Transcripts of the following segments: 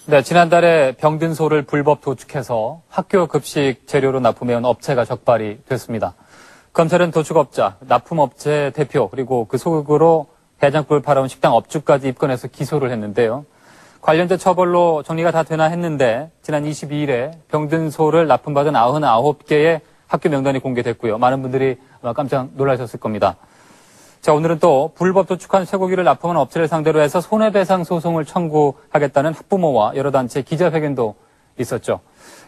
네, 지난달에 병든 소를 불법 도축해서 학교 급식 재료로 납품해온 업체가 적발이 됐습니다. 검찰은 도축업자, 납품업체 대표, 그리고 그 소극으로 해장국을 팔아온 식당 업주까지 입건해서 기소를 했는데요. 관련된 처벌로 정리가 다 되나 했는데 지난 22일에 병든 소를 납품받은 99개의 학교 명단이 공개됐고요. 많은 분들이 아마 깜짝 놀라셨을 겁니다. 자, 오늘은 또 불법 도축한 쇠고기를 납품한 업체를 상대로 해서 손해배상 소송을 청구하겠다는 학부모와 여러 단체 기자회견도 있었죠.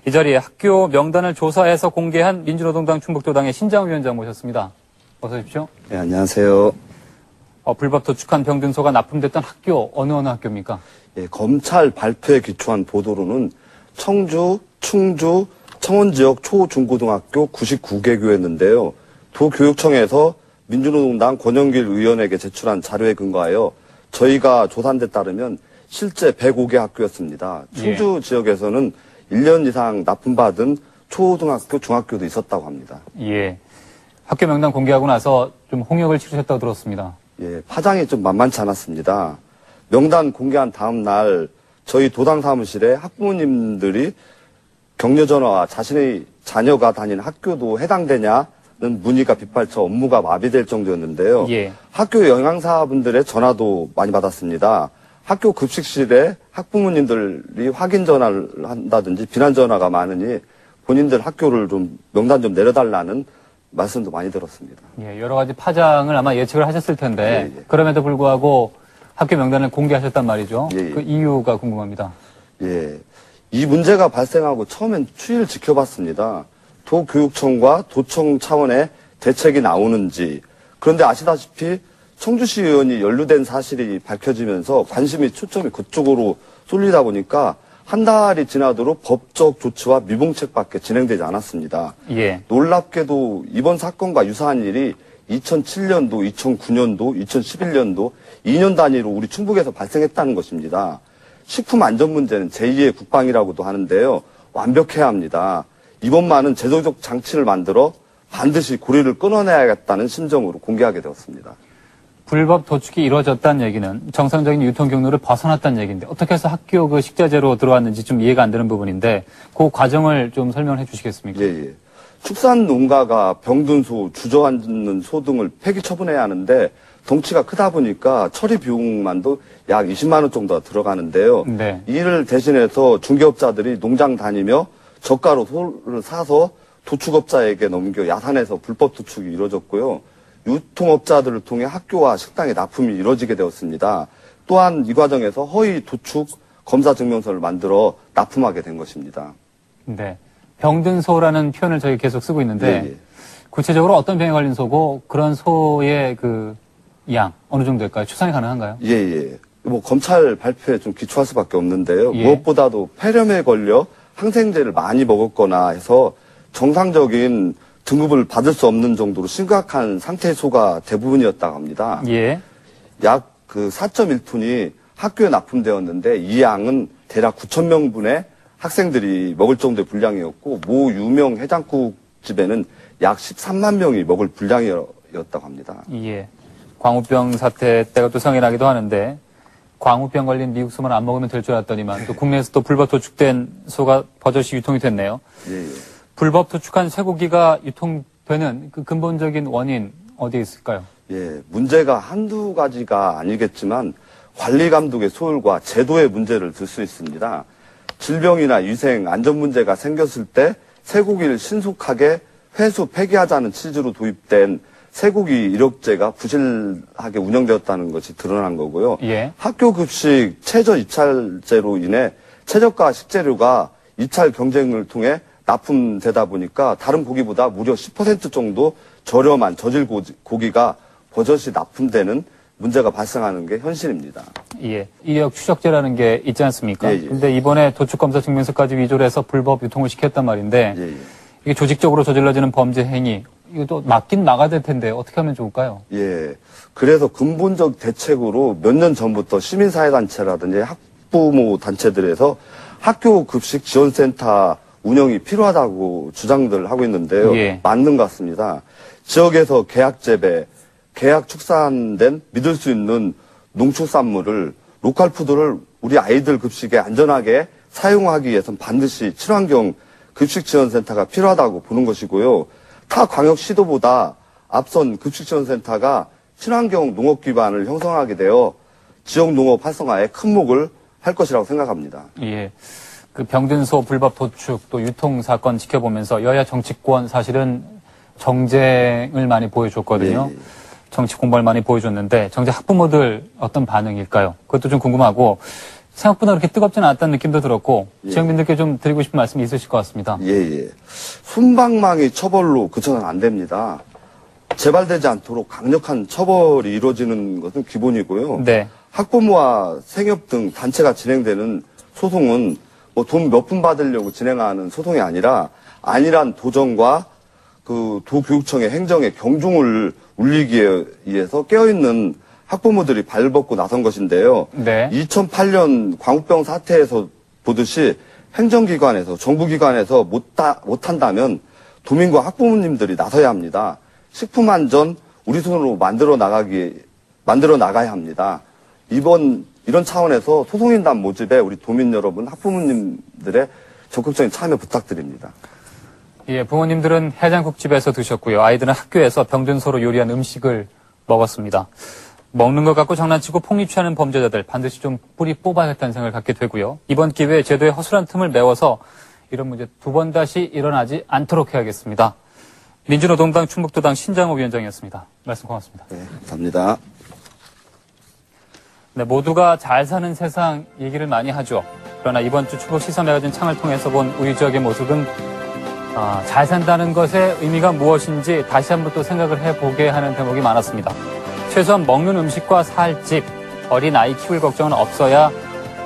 이 자리에 학교 명단을 조사해서 공개한 민주노동당 충북도당의 신장우 위원장 모셨습니다. 어서 오십시오. 네, 안녕하세요. 불법 도축한 병든소가 납품됐던 학교, 어느 학교입니까? 예, 검찰 발표에 기초한 보도로는 청주, 충주, 청원 지역 초, 중고등학교 99개 교였는데요. 도교육청에서 민주노동당 권영길 의원에게 제출한 자료에 근거하여 저희가 조사한 데 따르면 실제 105개 학교였습니다. 충주 지역에서는 1년 이상 납품받은 초등학교, 중학교도 있었다고 합니다. 예. 학교 명단 공개하고 나서 좀 홍역을 치르셨다고 들었습니다. 예, 파장이 좀 만만치 않았습니다. 명단 공개한 다음 날 저희 도당 사무실에 학부모님들이 격려 전화와 자신의 자녀가 다니는 학교도 해당되냐는 문의가 빗발쳐 업무가 마비될 정도였는데요. 예. 학교 영양사분들의 전화도 많이 받았습니다. 학교 급식실에 학부모님들이 확인 전화를 한다든지 비난 전화가 많으니 본인들 학교를 좀 명단 좀 내려달라는 말씀도 많이 들었습니다. 예, 여러 가지 파장을 아마 예측을 하셨을 텐데 그럼에도 불구하고 학교 명단을 공개하셨단 말이죠. 그 이유가 궁금합니다. 예, 이 문제가 발생하고 처음엔 추이를 지켜봤습니다. 도교육청과 도청 차원의 대책이 나오는지. 그런데 아시다시피 청주시 의원이 연루된 사실이 밝혀지면서 관심이 초점이 그쪽으로 쏠리다 보니까 한 달이 지나도록 법적 조치와 미봉책밖에 진행되지 않았습니다. 예. 놀랍게도 이번 사건과 유사한 일이 2007년도, 2009년도, 2011년도 2년 단위로 우리 충북에서 발생했다는 것입니다. 식품 안전 문제는 제2의 국방이라고도 하는데요. 완벽해야 합니다. 이번만은 제도적 장치를 만들어 반드시 고리를 끊어내야겠다는 심정으로 공개하게 되었습니다. 불법 도축이 이루어졌다는 얘기는 정상적인 유통 경로를 벗어났다는 얘기인데 어떻게 해서 학교 그 식자재로 들어왔는지 좀 이해가 안 되는 부분인데 그 과정을 좀 설명해 주시겠습니까? 예. 축산 농가가 병든 소, 주저앉는 소 등을 폐기 처분해야 하는데 덩치가 크다 보니까 처리 비용만도 약 20만 원 정도가 들어가는데요. 네. 이를 대신해서 중개업자들이 농장 다니며 저가로 소를 사서 도축업자에게 넘겨 야산에서 불법 도축이 이루어졌고요. 유통업자들을 통해 학교와 식당에 납품이 이루어지게 되었습니다. 또한 이 과정에서 허위 도축 검사 증명서를 만들어 납품하게 된 것입니다. 네. 병든 소라는 표현을 저희 계속 쓰고 있는데 구체적으로 어떤 병에 걸린 소고 그런 소의 그 양 어느 정도일까요? 추산이 가능한가요? 뭐 검찰 발표에 좀 기초할 수밖에 없는데요. 무엇보다도 폐렴에 걸려 항생제를 많이 먹었거나 해서 정상적인 등급을 받을 수 없는 정도로 심각한 상태의 소가 대부분이었다고 합니다. 약 그 4.1톤이 학교에 납품되었는데 이 양은 대략 9,000명분의 학생들이 먹을 정도의 분량이었고 모 유명 해장국 집에는 약 13만 명이 먹을 분량이었다고 합니다. 광우병 사태 때가 또 성행하기도 하는데 광우병 걸린 미국 소만 안 먹으면 될 줄 알았더니만 또 국내에서 또 불법 도축된 소가 버젓이 유통이 됐네요. 불법 도축한 쇠고기가 유통되는 그 근본적인 원인 어디에 있을까요? 문제가 한두 가지가 아니겠지만 관리 감독의 소홀과 제도의 문제를 들 수 있습니다. 질병이나 위생, 안전 문제가 생겼을 때 쇠고기를 신속하게 회수 폐기하자는 취지로 도입된 쇠고기 이력제가 부실하게 운영되었다는 것이 드러난 거고요. 학교 급식 최저 입찰제로 인해 최저가 식재료가 입찰 경쟁을 통해 납품되다 보니까 다른 고기보다 무려 10% 정도 저렴한 저질 고기가 버젓이 납품되는 문제가 발생하는 게 현실입니다. 이력 추적제라는 게 있지 않습니까? 근데 이번에 도축검사 증명서까지 위조를 해서 불법 유통을 시켰단 말인데 이게 조직적으로 저질러지는 범죄 행위 이것도 막긴 막아야 될 텐데 어떻게 하면 좋을까요? 그래서 근본적 대책으로 몇 년 전부터 시민사회단체라든지 학부모 단체들에서 학교 급식 지원센터 운영이 필요하다고 주장들 하고 있는데요. 맞는 것 같습니다. 지역에서 계약 재배, 계약 축산된 믿을 수 있는 농축산물을 로컬 푸드를 우리 아이들 급식에 안전하게 사용하기 위해서는 반드시 친환경 급식지원센터가 필요하다고 보는 것이고요. 타 광역시도보다 앞선 급식지원센터가 친환경 농업 기반을 형성하게 되어 지역 농업 활성화에 큰 목을 할 것이라고 생각합니다. 예. 그 병든소 불법 도축 또 유통 사건 지켜보면서 여야 정치권 사실은 정쟁을 많이 보여줬거든요. 예, 예. 정치 공방을 많이 보여줬는데 정작 학부모들 어떤 반응일까요? 그것도 좀 궁금하고 생각보다 그렇게 뜨겁지는 않았다는 느낌도 들었고 예. 지역민들께 좀 드리고 싶은 말씀이 있으실 것 같습니다. 예. 순방망이 처벌로 그쳐서는 안 됩니다. 재발되지 않도록 강력한 처벌이 이루어지는 것은 기본이고요. 네. 학부모와 생협 등 단체가 진행되는 소송은 뭐 돈 몇 푼 받으려고 진행하는 소송이 아니라 안일한 도정과 그 도교육청의 행정에 경중을 울리기 위해서 깨어있는 학부모들이 발벗고 나선 것인데요. 네. 2008년 광우병 사태에서 보듯이 행정기관에서 정부기관에서 못한다면 도민과 학부모님들이 나서야 합니다. 식품안전 우리 손으로 만들어 나가야 합니다. 이런 차원에서 소송인단 모집에 우리 도민 여러분, 학부모님들의 적극적인 참여 부탁드립니다. 예, 부모님들은 해장국집에서 드셨고요. 아이들은 학교에서 병든소로 요리한 음식을 먹었습니다. 먹는 것 갖고 장난치고 폭리 취하는 범죄자들 반드시 좀 뿌리 뽑아야겠다는 생각을 갖게 되고요. 이번 기회에 제도의 허술한 틈을 메워서 이런 문제 두 번 다시 일어나지 않도록 해야겠습니다. 민주노동당 충북도당 신장호 위원장이었습니다. 말씀 고맙습니다. 네, 감사합니다. 네, 모두가 잘 사는 세상 얘기를 많이 하죠. 그러나 이번 주 충북 시사 매거진 창을 통해서 본 우리 지역의 모습은 잘 산다는 것의 의미가 무엇인지 다시 한번 또 생각을 해보게 하는 대목이 많았습니다. 최소한 먹는 음식과 살 집, 어린 아이 키울 걱정은 없어야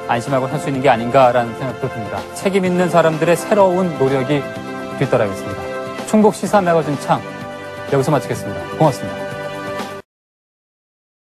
안심하고 살 수 있는 게 아닌가라는 생각도 듭니다. 책임 있는 사람들의 새로운 노력이 뒤따라가겠습니다. 충북 시사 매거진 창 여기서 마치겠습니다. 고맙습니다.